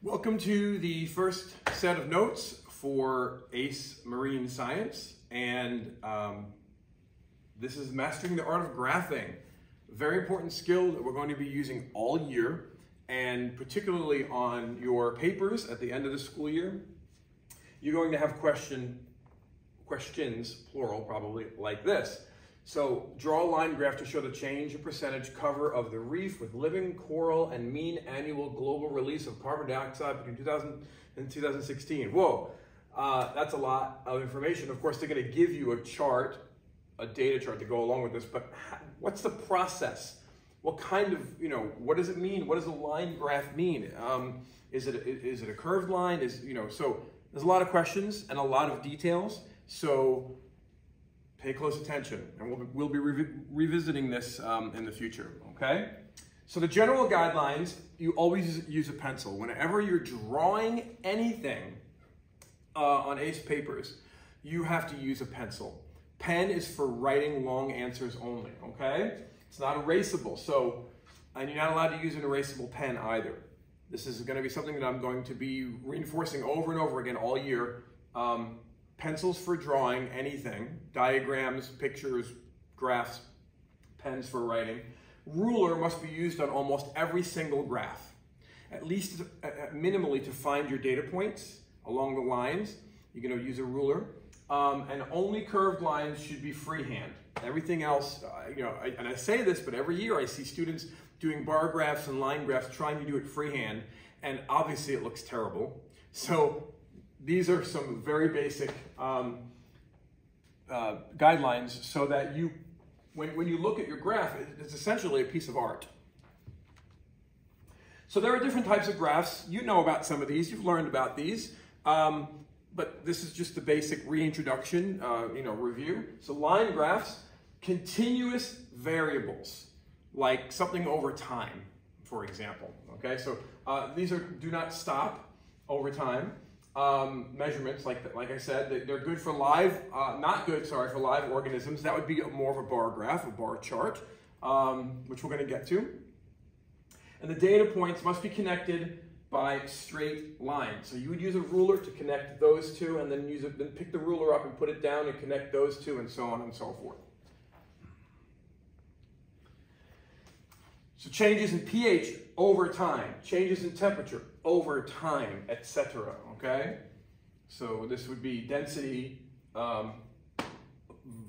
Welcome to the first set of notes for ACE Marine Science, and this is Mastering the Art of Graphing. A very important skill that we're going to be using all year, and particularly on your papers at the end of the school year. You're going to have questions, plural probably, like this. So draw a line graph to show the change in percentage cover of the reef with living coral and mean annual global release of carbon dioxide between 2000 and 2016. Whoa, that's a lot of information. Of course, they're going to give you a chart, a data chart to go along with this, but what's the process? What kind of, what does it mean? What does a line graph mean? Is it a curved line? So there's a lot of questions and a lot of details. So pay close attention, and we'll be revisiting this in the future, okay? So the general guidelines, you always use a pencil. Whenever you're drawing anything on ACE papers, you have to use a pencil. Pen is for writing long answers only, okay? It's not erasable, and you're not allowed to use an erasable pen either. This is going to be something that I'm going to be reinforcing over and over again all year. Pencils for drawing anything, diagrams, pictures, graphs, pens for writing. Ruler must be used on almost every single graph, at least minimally to find your data points along the lines. You're going to use a ruler, and only curved lines should be freehand. Everything else, and I say this, but every year I see students doing bar graphs and line graphs trying to do it freehand, and obviously it looks terrible. So these are some very basic guidelines so that when you look at your graph, it's essentially a piece of art. So there are different types of graphs. You know about some of these, you've learned about these, but this is just the basic reintroduction, review. So line graphs, continuous variables, like something over time, for example, okay? So these do not stop over time. Measurements, like I said, they're good for live, for live organisms. That would be more of a bar graph, a bar chart, which we're going to get to. And the data points must be connected by straight lines. So you would use a ruler to connect those two, and then pick the ruler up and put it down and connect those two, and so on and so forth. So changes in pH over time, changes in temperature over time, etc. Okay? So this would be density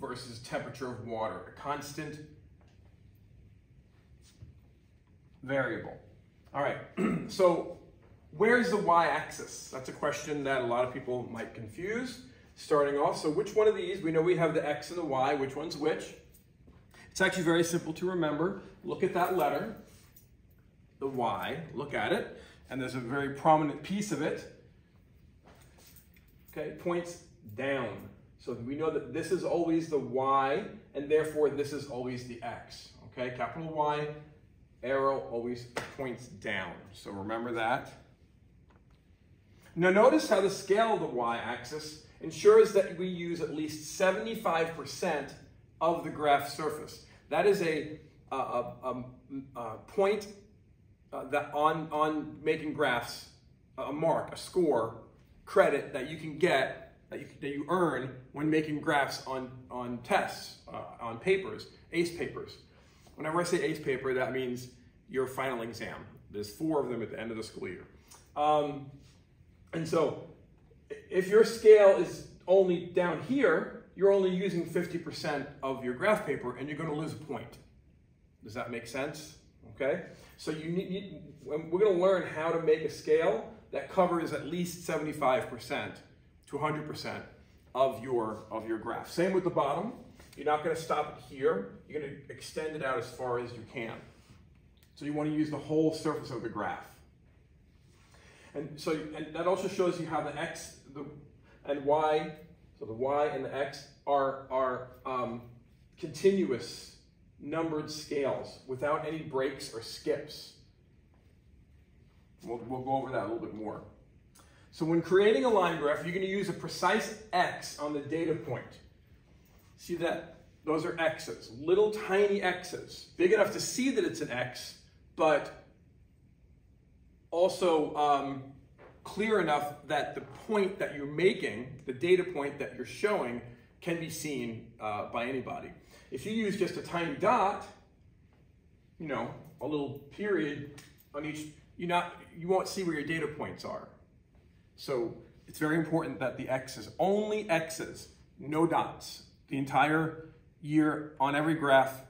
versus temperature of water, a constant variable. All right, so where's the y-axis? That's a question that a lot of people might confuse starting off. So which one of these? We know we have the x and the y. Which one's which? It's actually very simple to remember. Look at that letter, the Y, look at it, and there's a very prominent piece of it, okay, points down. So we know that this is always the Y, and therefore this is always the X, okay? Capital Y, arrow always points down, so remember that. Now notice how the scale of the Y-axis ensures that we use at least 75% of the graph surface. That is a point that on making graphs, a mark, a score, credit that you can get, that you earn when making graphs on tests, on papers, ACE papers. Whenever I say ACE paper, that means your final exam. There's 4 of them at the end of the school year. And so if your scale is only down here, you're only using 50% of your graph paper, and you're going to lose a point. Does that make sense? Okay? So we're going to learn how to make a scale that covers at least 75% to 100% of your graph. Same with the bottom. You're not going to stop it here. You're going to extend it out as far as you can. So you want to use the whole surface of the graph. And that also shows you how the x and y. So the y and the x are continuous numbered scales without any breaks or skips. We'll go over that a little bit more. So when creating a line graph, you're going to use a precise x on the data point. See that? Those are x's, little tiny x's, big enough to see that it's an x, but also clear enough that the point that you're making, the data point that you're showing, can be seen by anybody. If you use just a tiny dot, you know, a little period on each, you won't see where your data points are. So it's very important that the X's, only X's, no dots, the entire year on every graph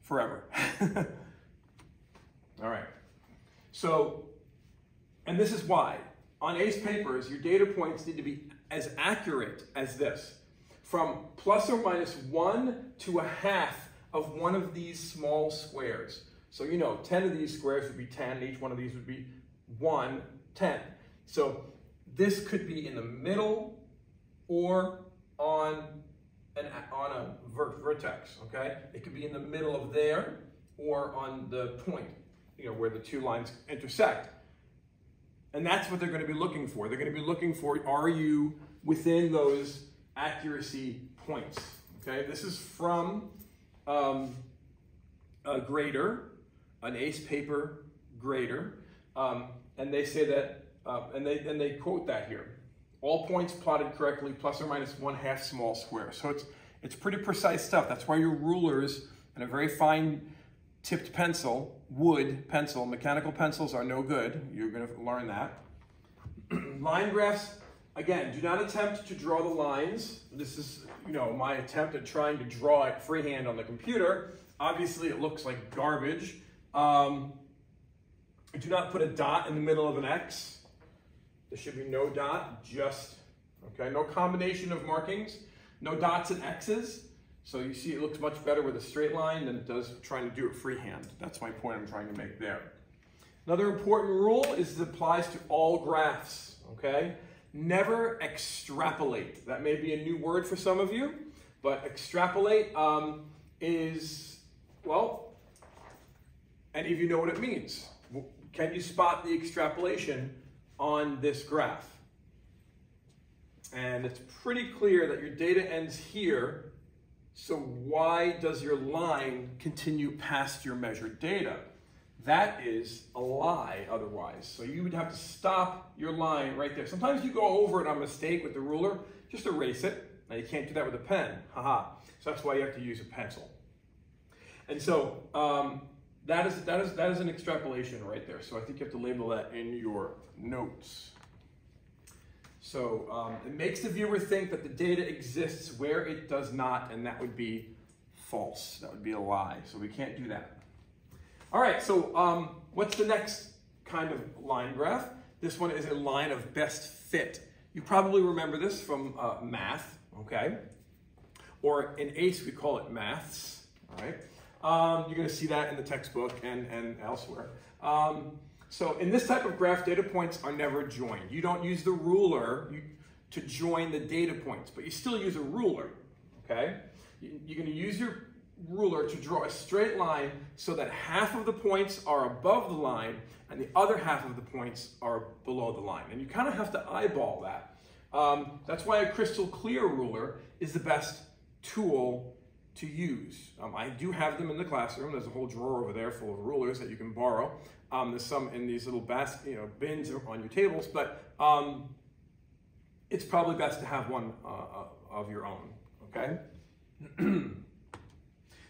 forever. All right. So, and this is why. On ACE papers, your data points need to be as accurate as this. From plus or minus 1 to a half of one of these small squares. So you know, 10 of these squares would be 10, each one of these would be 1, 10. So this could be in the middle or on a vertex, okay? It could be in the middle of there or on the point, you know, where the two lines intersect. And that's what they're going to be looking for. They're going to be looking for, are you within those accuracy points, okay? This is from a grader, an ACE paper grader, and they say that, and they quote that here. All points plotted correctly, plus or minus 1/2 small square. So it's pretty precise stuff. That's why your rulers and a very fine tipped pencil, wood pencil, mechanical pencils are no good. You're going to learn that. Line graphs, again, do not attempt to draw the lines. This is, you know, my attempt at trying to draw it freehand on the computer. Obviously, it looks like garbage. Do not put a dot in the middle of an X. There should be no dot, just, okay, no combination of markings, no dots and X's. So you see it looks much better with a straight line than it does trying to do it freehand. That's my point I'm trying to make there. Another important rule is it applies to all graphs, okay? Never extrapolate. That may be a new word for some of you, but extrapolate is, well, any of you know what it means. Can you spot the extrapolation on this graph? And it's pretty clear that your data ends here, so why does your line continue past your measured data? That is a lie otherwise. So you would have to stop your line right there. Sometimes you go over it on mistake with the ruler, just erase it. Now you can't do that with a pen, haha. So that's why you have to use a pencil. And so that is an extrapolation right there. So I think you have to label that in your notes. So it makes the viewer think that the data exists where it does not, and that would be false. That would be a lie. So we can't do that. All right, so what's the next kind of line graph? This one is a line of best fit. You probably remember this from math, okay? Or in ACE, we call it maths, all right? You're gonna see that in the textbook and elsewhere. So in this type of graph, data points are never joined. You don't use the ruler to join the data points, but you still use a ruler, okay? You're gonna use your ruler to draw a straight line so that half of the points are above the line and the other half of the points are below the line. And you kind of have to eyeball that. That's why a crystal clear ruler is the best tool to use. I do have them in the classroom. There's a whole drawer over there full of rulers that you can borrow. There's some in these little bins on your tables, but it's probably best to have one of your own, okay?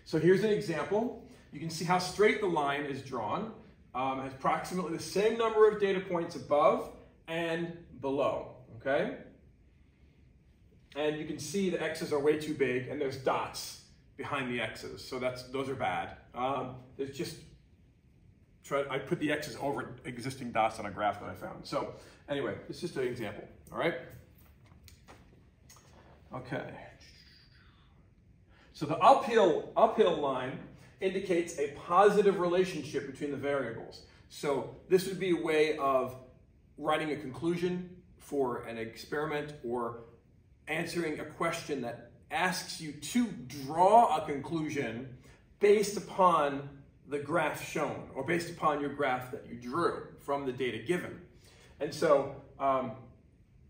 So here's an example. You can see how straight the line is drawn. It has approximately the same number of data points above and below, okay? And you can see the X's are way too big and there's dots behind the X's, so those are bad. There's just, I put the X's over existing dots on a graph that I found. So anyway, it's just an example, all right? Okay. So the uphill line indicates a positive relationship between the variables. So this would be a way of writing a conclusion for an experiment or answering a question that asks you to draw a conclusion based upon the graph shown or based upon your graph that you drew from the data given. And so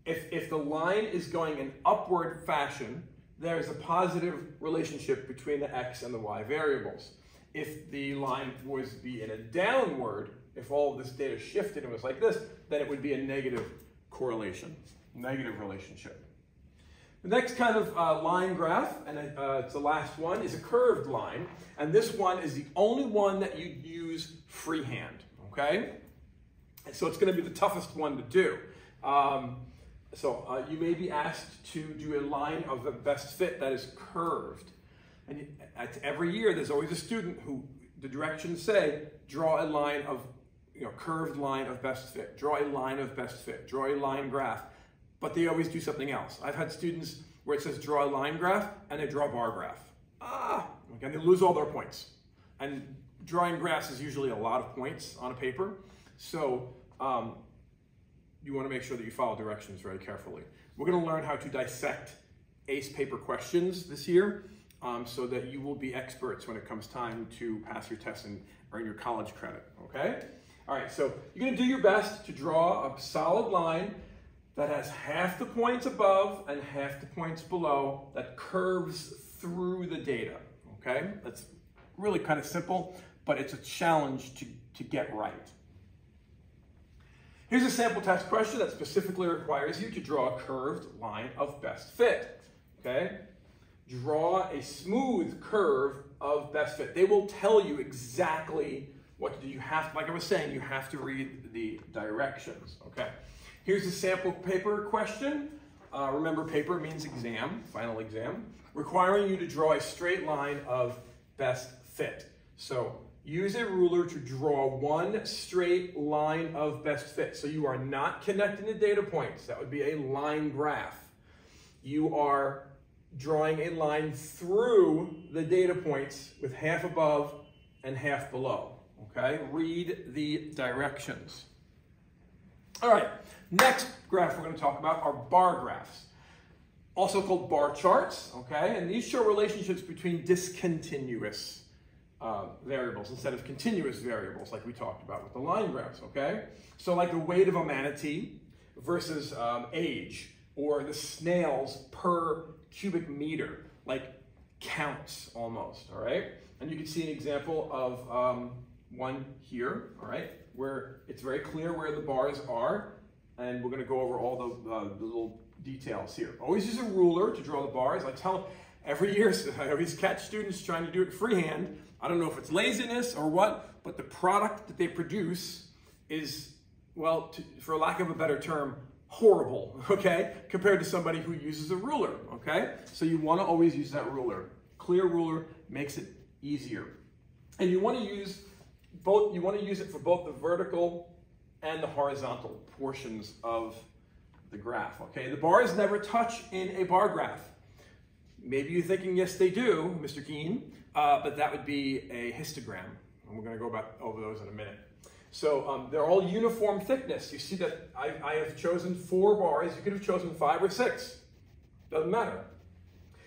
if the line is going in upward fashion, there's a positive relationship between the X and the Y variables. If the line was be in a downward if all of this data shifted and was like this, then it would be a negative correlation, negative relationship. The next kind of line graph, and it's the last one, is a curved line. And this one is the only one that you use freehand, okay? And so it's going to be the toughest one to do. You may be asked to do a line of the best fit that is curved. And every year, there's always a student who the directions say, draw a line of, curved line of best fit, draw a line of best fit, draw a line graph. But they always do something else. I've had students where it says draw a line graph and they draw a bar graph. And they lose all their points. And drawing graphs is usually a lot of points on a paper. So you want to make sure that you follow directions very carefully. We're going to learn how to dissect ACE paper questions this year so that you will be experts when it comes time to pass your test and earn your college credit, okay? All right, so you're going to do your best to draw a solid line that has half the points above and half the points below that curves through the data, okay? That's really kind of simple, but it's a challenge to get right. Here's a sample test question that specifically requires you to draw a curved line of best fit, okay? Draw a smooth curve of best fit. They will tell you exactly what to do. You have, like I was saying, you have to read the directions, okay? Here's a sample paper question. Remember, paper means exam, final exam, requiring you to draw a straight line of best fit. So use a ruler to draw one straight line of best fit. So you are not connecting the data points. That would be a line graph. You are drawing a line through the data points with half above and half below. Okay, read the directions. All right, next graph we're going to talk about are bar graphs, also called bar charts, okay? And these show relationships between discontinuous variables instead of continuous variables like we talked about with the line graphs, okay? So like the weight of a manatee versus age, or the snails per cubic meter, like counts almost, all right? And you can see an example of one here, all right, where it's very clear where the bars are, and we're going to go over all the little details here. Always use a ruler to draw the bars. I tell them every year, I always catch students trying to do it freehand. I don't know if it's laziness or what, but the product that they produce is, well, for lack of a better term, horrible, okay, compared to somebody who uses a ruler, okay? So you want to always use that ruler. Clear ruler makes it easier. And you want to use both, you want to use it for both the vertical and the horizontal portions of the graph, okay? The bars never touch in a bar graph. Maybe you're thinking, yes, they do, Mr. Keene, but that would be a histogram. And we're going to go back over those in a minute. So they're all uniform thickness. You see that I have chosen 4 bars. You could have chosen 5 or 6. Doesn't matter.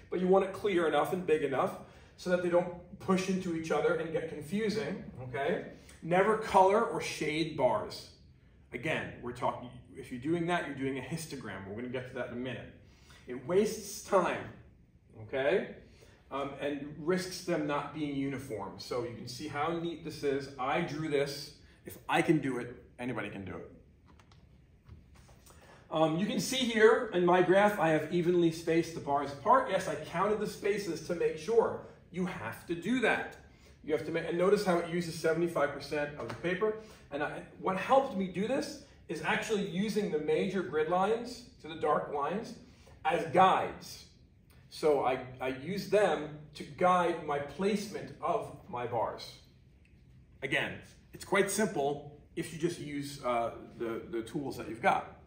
But you want it clear enough and big enough so that they don't push into each other and get confusing, okay? Never color or shade bars. Again, we're talking, if you're doing that, you're doing a histogram. We're going to get to that in a minute. It wastes time, okay? And risks them not being uniform. So you can see how neat this is. I drew this. If I can do it, anybody can do it. You can see here in my graph, I have evenly spaced the bars apart. Yes, I counted the spaces to make sure. You have to do that. You have to make, and notice how it uses 75% of the paper. And what helped me do this is actually using the major grid lines to the dark lines as guides. So I use them to guide my placement of my bars. Again, it's quite simple if you just use the tools that you've got.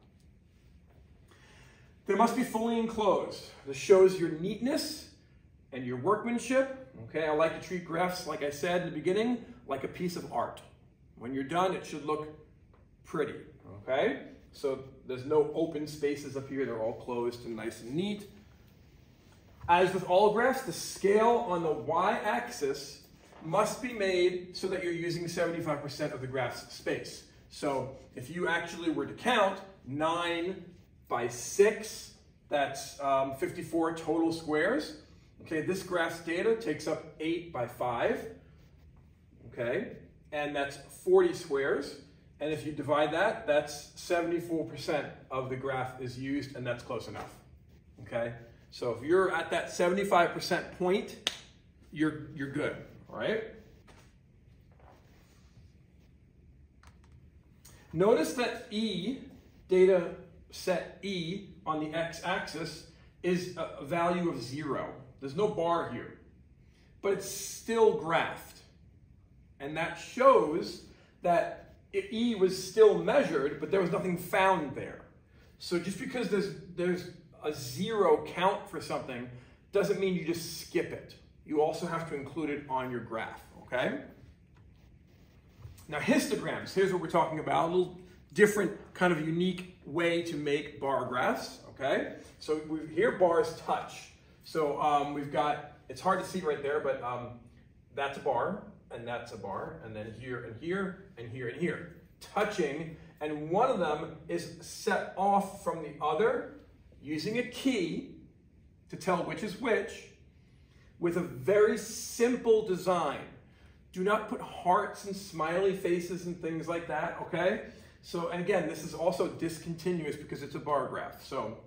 They must be fully enclosed. This shows your neatness and your workmanship. Okay, I like to treat graphs, like I said in the beginning, like a piece of art. When you're done, it should look pretty. Okay, so there's no open spaces up here. They're all closed and nice and neat. As with all graphs, the scale on the y-axis must be made so that you're using 75% of the graph's space. So if you actually were to count 9 by 6, that's 54 total squares. Okay, this graph's data takes up 8 by 5. Okay, and that's 40 squares. And if you divide that, that's 74% of the graph is used, and that's close enough, okay? So if you're at that 75% point, you're good, all right? Notice that E, data set E on the x-axis is a value of 0. There's no bar here, but it's still graphed. And that shows that E was still measured, but there was nothing found there. So just because there's a 0 count for something doesn't mean you just skip it. You also have to include it on your graph, okay? Now histograms, here's what we're talking about, a little different kind of unique way to make bar graphs, okay? So here bars touch. So we've got, it's hard to see right there, but that's a bar, and that's a bar, and then here and here and here and here, touching, and one of them is set off from the other using a key to tell which is which with a very simple design. Do not put hearts and smiley faces and things like that, okay? So, and again, this is also discontinuous because it's a bar graph. So,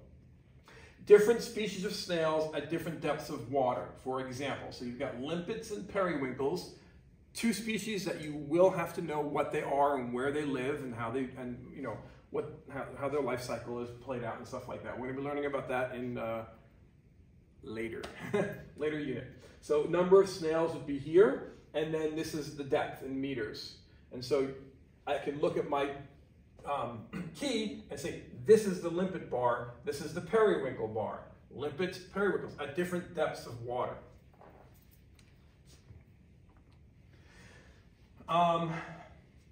different species of snails at different depths of water, for example. So you've got limpets and periwinkles, two species that you will have to know what they are and where they live and how they, and you know, how their life cycle is played out and stuff like that. We're gonna be learning about that in later unit. So number of snails would be here, and then this is the depth in meters. And so I can look at my key and say, this is the limpet bar, this is the periwinkle bar. Limpets, periwinkles at different depths of water.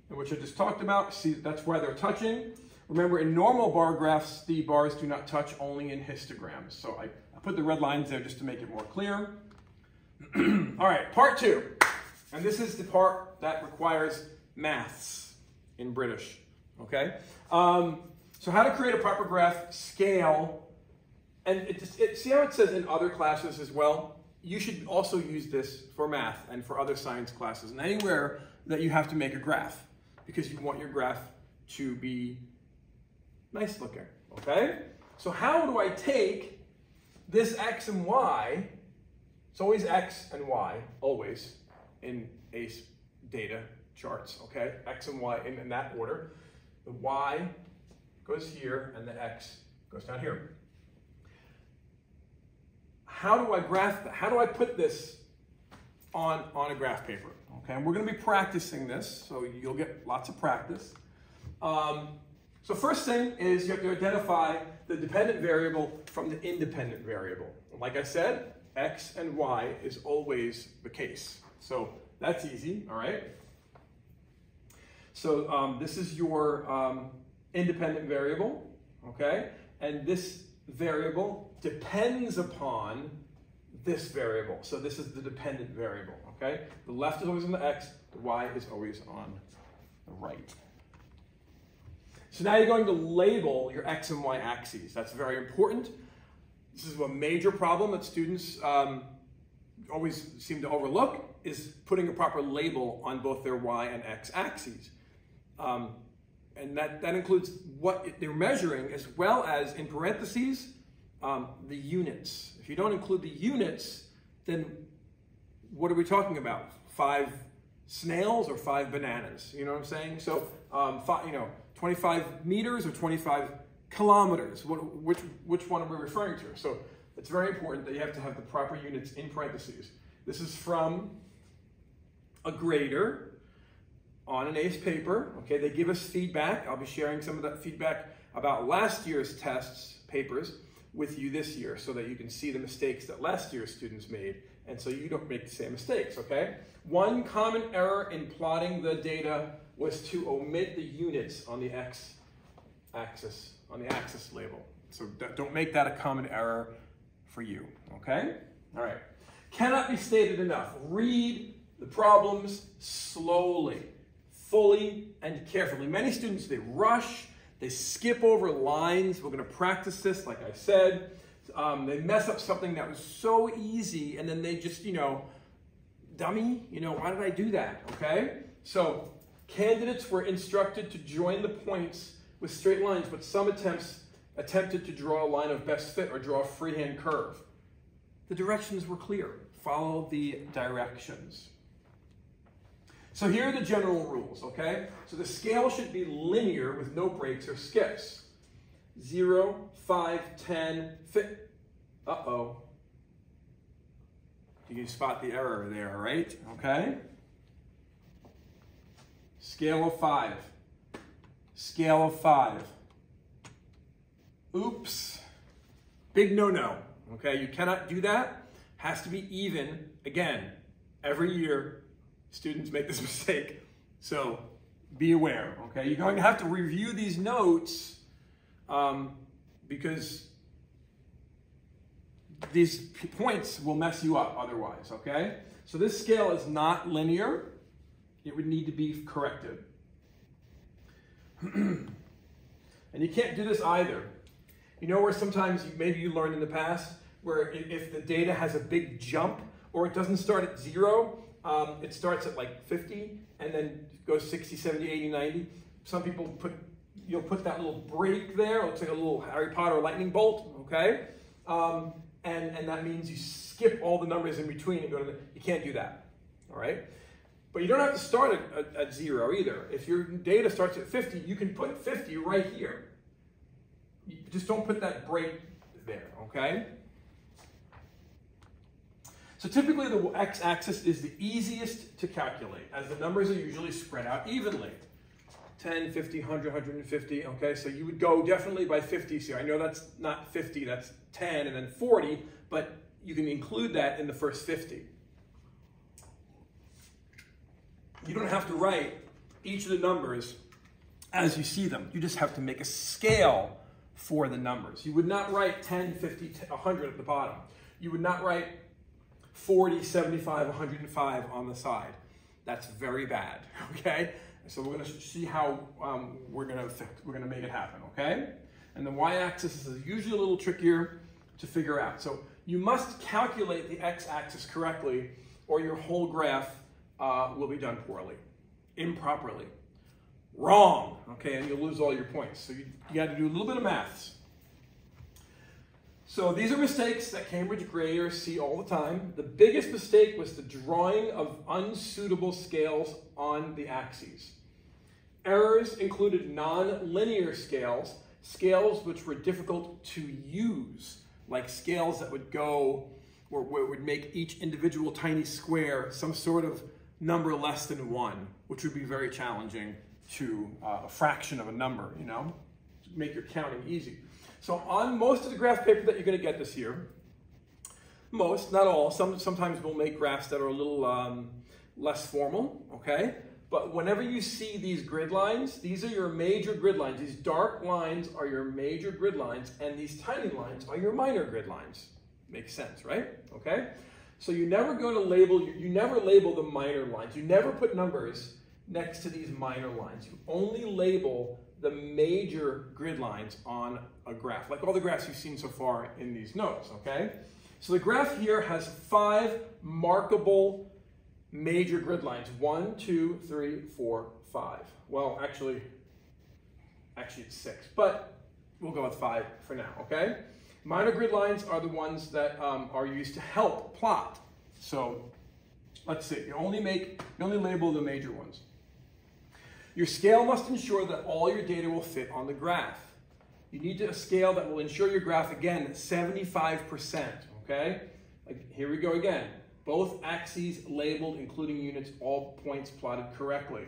Which I just talked about. See, that's why they're touching. Remember, in normal bar graphs, the bars do not touch, only in histograms. So I put the red lines there just to make it more clear. All right, part 2. And this is the part that requires maths in British, okay? So how to create a proper graph, scale, and see how it says in other classes as well? You should also use this for math and for other science classes and anywhere that you have to make a graph because you want your graph to be nice looking, okay? So how do I take this x and y? It's always x and y, always, in ACE data charts, okay? X and y in that order. The y goes here and the x goes down here. How do I graph that? How do I put this on a graph paper? Okay, and we're going to be practicing this, so you'll get lots of practice. So first thing is you have to identify the dependent variable from the independent variable. Like I said, x and y is always the case. So that's easy, all right? So this is your independent variable, okay? And this variable depends upon this variable. So this is the dependent variable, okay? The left is always on the x, the y is always on the right. So now you're going to label your x and y axes. That's very important. This is a major problem that students always seem to overlook, is putting a proper label on both their y and x axes. And that includes what they're measuring, as well as, in parentheses, the units. If you don't include the units, then what are we talking about? 5 snails or 5 bananas? You know what I'm saying? So, 25 meters or 25 kilometers? Which one are we referring to? So it's very important that you have to have the proper units in parentheses. This is from a grader on an ACE paper. Okay, they give us feedback. I'll be sharing some of that feedback about last year's tests, papers, with you this year so that you can see the mistakes that last year's students made and so you don't make the same mistakes, okay? One common error in plotting the data was to omit the units on the x-axis, on the axis label. So don't make that a common error for you, okay? All right. Cannot be stated enough. Read the problems slowly, fully, and carefully. Many students, they rush, they skip over lines. We're going to practice this, like I said. They mess up something that was so easy, and then they just, dummy, why did I do that, okay? So candidates were instructed to join the points with straight lines, but some attempted to draw a line of best fit or draw a freehand curve. The directions were clear. Follow the directions. So here are the general rules, okay? So the scale should be linear with no breaks or skips. 0, 5, 10, fit. Uh-oh. You can spot the error there, right? Okay. Scale of 5. Scale of 5. Oops. Big no-no. Okay, you cannot do that. Has to be even. Again, every year, students make this mistake. So be aware, okay? You're going to have to review these notes because these points will mess you up otherwise, okay? So this scale is not linear. It would need to be corrected. And you can't do this either. You know where sometimes maybe you learned in the past where if the data has a big jump or it doesn't start at 0, it starts at like 50 and then goes 60, 70, 80, 90. Some people you'll put that little break there. It looks like a little Harry Potter lightning bolt, okay? And that means you skip all the numbers in between and go to you can't do that, all right? But you don't have to start at 0 either. If your data starts at 50, you can put 50 right here. You just don't put that break there, okay? So typically the x-axis is the easiest to calculate as the numbers are usually spread out evenly. 10, 50, 100, 150, okay? So you would go definitely by 50 here. I know that's not 50, that's 10 and then 40, but you can include that in the first 50. You don't have to write each of the numbers as you see them. You just have to make a scale for the numbers. You would not write 10, 50, 100 at the bottom. You would not write 40, 75, 105 on the side. That's very bad, okay? So we're going to see how we're going to make it happen, okay? And the y-axis is usually a little trickier to figure out. So you must calculate the x-axis correctly or your whole graph will be done poorly, improperly. Wrong, okay, and you'll lose all your points. So you got to do a little bit of maths. So these are mistakes that Cambridge graders see all the time. The biggest mistake was the drawing of unsuitable scales on the axes. Errors included non-linear scales, scales which were difficult to use, like scales that would go, or would make each individual tiny square some sort of number less than 1, which would be very challenging to a fraction of a number, you know, to make your counting easy. So on most of the graph paper that you're going to get this year, most, not all, sometimes we'll make graphs that are a little less formal, okay? But whenever you see these grid lines, these are your major grid lines. These dark lines are your major grid lines, and these tiny lines are your minor grid lines. Makes sense, right? Okay? So you never go to label, you never label the minor lines. You never put numbers next to these minor lines. You only label the major grid lines on a graph, like all the graphs you've seen so far in these notes, okay? So the graph here has 5 markable major grid lines. 1, 2, 3, 4, 5. Well, actually it's 6, but we'll go with 5 for now, okay? Minor grid lines are the ones that are used to help plot. So let's see, you only label the major ones. Your scale must ensure that all your data will fit on the graph. You need a scale that will ensure your graph, again, 75%, okay? Like, here we go again. Both axes labeled, including units, all points plotted correctly.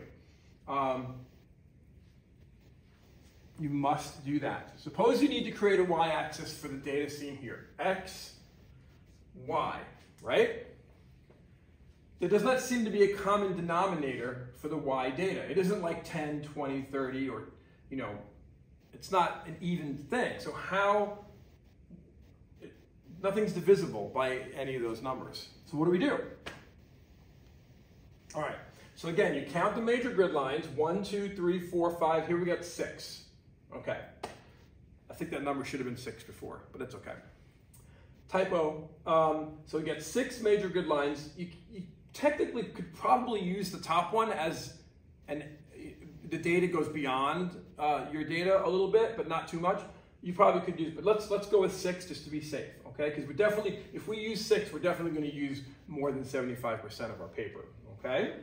You must do that. Suppose you need to create a y-axis for the data seen here. X, Y, right? There does not seem to be a common denominator for the Y data. It isn't like 10, 20, 30, or, you know, it's not an even thing. So nothing's divisible by any of those numbers. So what do we do? All right, so again, you count the major grid lines, 1, 2, 3, 4, 5, here we got 6. Okay, I think that number should have been 6 before, but it's okay. Typo, so we get 6 major grid lines. You technically could probably use the top one as and the data goes beyond your data a little bit, but not too much, you probably could use, but let's go with 6 just to be safe, okay? Because we're definitely, if we use 6, we're definitely going to use more than 75% of our paper, okay?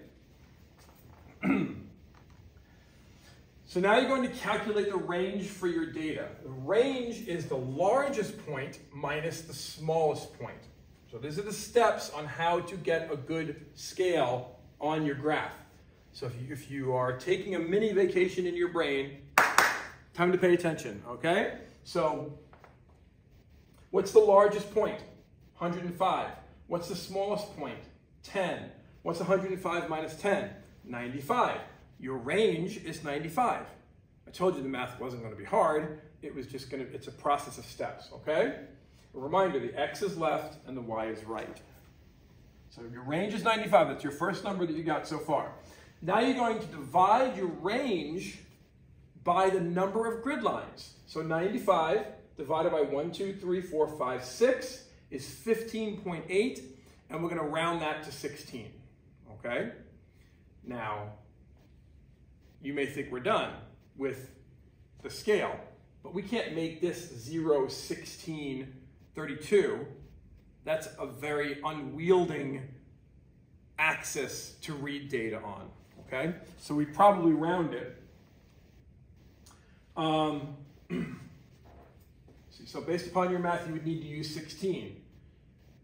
So now you're going to calculate the range for your data. The range is the largest point minus the smallest point. So these are the steps on how to get a good scale on your graph. So if you are taking a mini vacation in your brain, time to pay attention, okay? So what's the largest point? 105. What's the smallest point? 10. What's 105 minus 10? 95. Your range is 95. I told you the math wasn't going to be hard. It was just going to, it's a process of steps, okay? A reminder, the X is left and the Y is right. So your range is 95. That's your first number that you got so far. Now you're going to divide your range by the number of grid lines. So 95 divided by 1, 2, 3, 4, 5, 6 is 15.8, and we're going to round that to 16, okay? Now, you may think we're done with the scale, but we can't make this 0, 16, 32. That's a very unwielding axis to read data on, okay? So we probably round it. So based upon your math, you would need to use 16.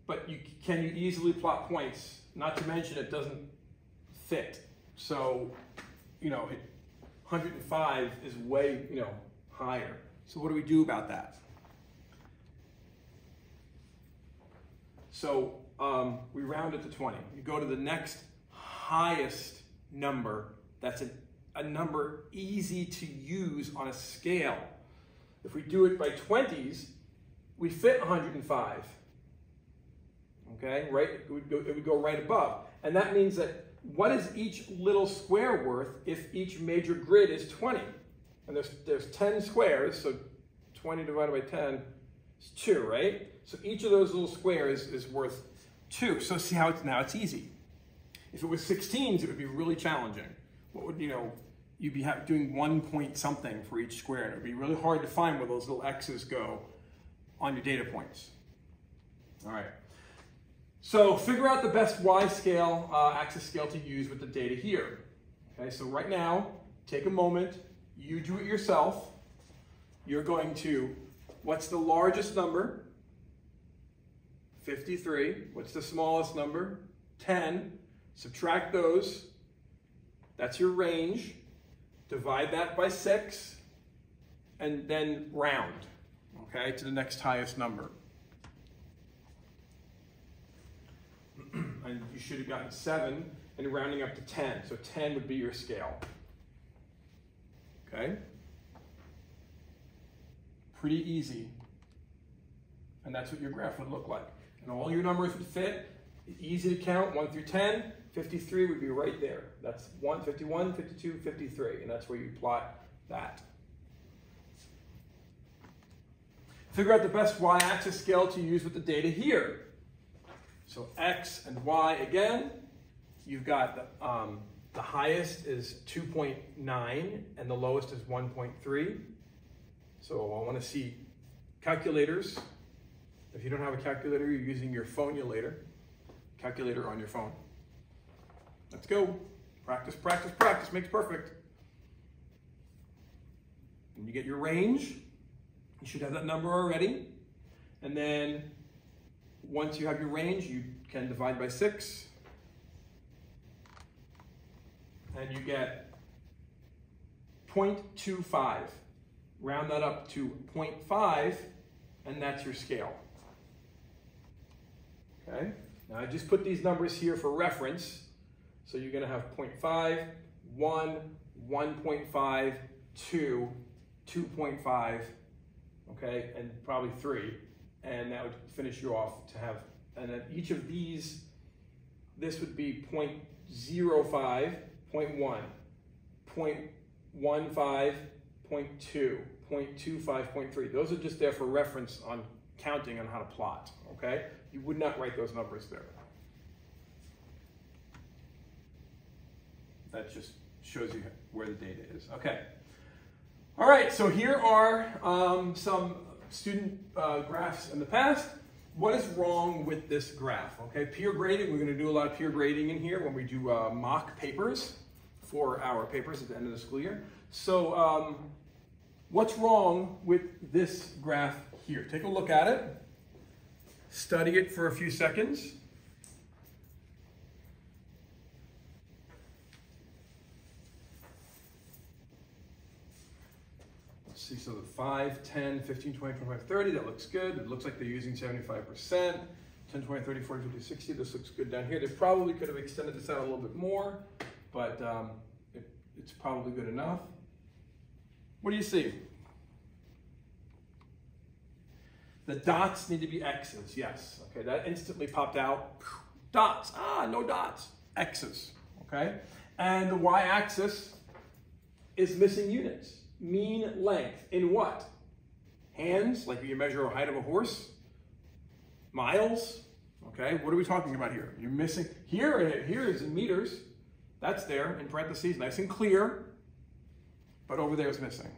But can you easily plot points? Not to mention it doesn't fit. So, 105 is way, higher. So what do we do about that? So we round it to 20. You go to the next highest number. That's a number easy to use on a scale. If we do it by 20s, we fit 105. Okay, right? It would go right above. And that means that what is each little square worth if each major grid is 20? And there's 10 squares, so 20 divided by 10 is 2, right? So each of those little squares is worth 2. So see how now it's easy. If it was 16s, it would be really challenging. What would, you'd be doing 1 point something for each square, and it would be really hard to find where those little X's go on your data points. All right. So figure out the best Y scale, axis scale to use with the data here. Okay, so right now, take a moment, you do it yourself. You're going to, what's the largest number? 53. What's the smallest number? 10. Subtract those. That's your range. Divide that by 6, and then round, okay, to the next highest number. And you should have gotten 7, and rounding up to 10. So 10 would be your scale. Okay? Pretty easy. And that's what your graph would look like. And all your numbers would fit. Easy to count, 1 through 10. 53 would be right there. That's 51, 52, 53. And that's where you plot that. Figure out the best y-axis scale to use with the data here. So X and Y again. You've got the highest is 2.9 and the lowest is 1.3. So I want to see calculators. If you don't have a calculator, you're using your phone-ulator. Calculator on your phone. Let's go. Practice, practice, practice makes perfect. And you get your range. You should have that number already. And then once you have your range, you can divide by 6. And you get 0.25. Round that up to 0.5, and that's your scale. Okay? Now I just put these numbers here for reference. So you're going to have 0.5, 1, 1.5, 2, 2.5, okay, and probably 3. And that would finish you off to have, and then each of these, this would be 0.05, 0.1, 0.15, 0.2, 0.25, 0.3. Those are just there for reference on counting on how to plot, okay? You would not write those numbers there. That's just shows you where the data is. Okay. All right, so here are some student graphs in the past. What is wrong with this graph? Okay, peer grading, we're gonna do a lot of peer grading in here when we do mock papers for our papers at the end of the school year. So what's wrong with this graph here? Take a look at it, study it for a few seconds. See, so the 5, 10, 15, 20, 25, 30, that looks good. It looks like they're using 75%. 10, 20, 30, 40, 50, 60, this looks good down here. They probably could have extended this out a little bit more, but it's probably good enough. What do you see? The dots need to be X's, yes. Okay, that instantly popped out. Dots, no dots, X's, okay? And the Y-axis is missing units. Mean length in what? Hands, like you measure the height of a horse? Miles? Okay, what are we talking about here? You're missing, here is in meters. That's there in parentheses, nice and clear. But over there is missing.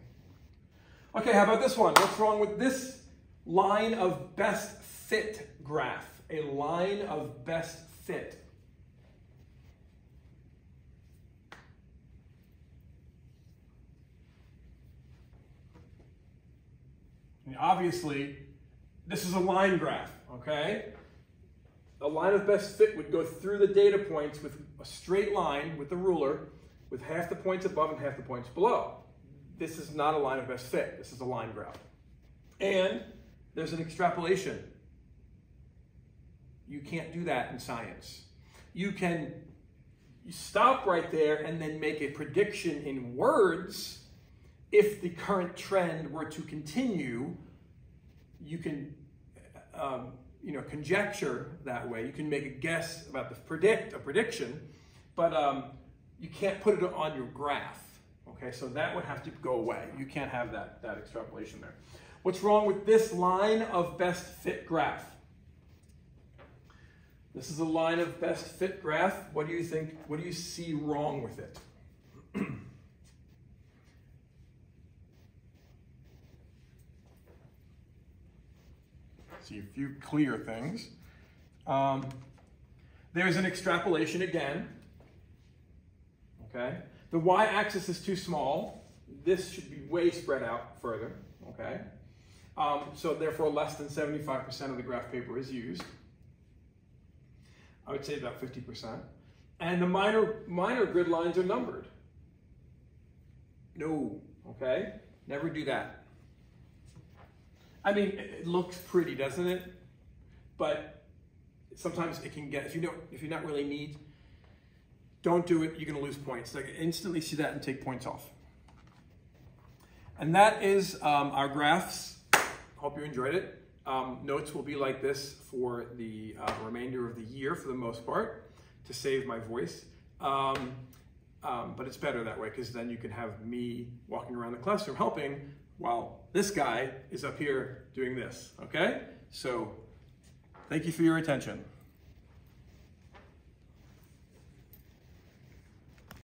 Okay, how about this one? What's wrong with this line of best fit graph? A line of best fit. Obviously, this is a line graph, okay? A line of best fit would go through the data points with a straight line with the ruler with half the points above and half the points below. This is not a line of best fit. This is a line graph. And there's an extrapolation. You can't do that in science. You stop right there and then make a prediction in words. If the current trend were to continue, you can conjecture that way. You can make a guess about a prediction, but you can't put it on your graph. Okay, so that would have to go away. You can't have that extrapolation there. What's wrong with this line of best fit graph? This is a line of best fit graph. What do you think? What do you see wrong with it? See a few clear things. There's an extrapolation again. Okay. The y-axis is too small. This should be way spread out further. Okay. So therefore, less than 75% of the graph paper is used. I would say about 50%. And the minor grid lines are numbered. No. Okay. Never do that. I mean, it looks pretty, doesn't it? But sometimes it can get, if you're not really neat, don't do it, you're gonna lose points. Like instantly see that and take points off. And that is our graphs. Hope you enjoyed it. Notes will be like this for the remainder of the year for the most part to save my voice. But it's better that way because then you can have me walking around the classroom helping while this guy is up here doing this, okay? So thank you for your attention.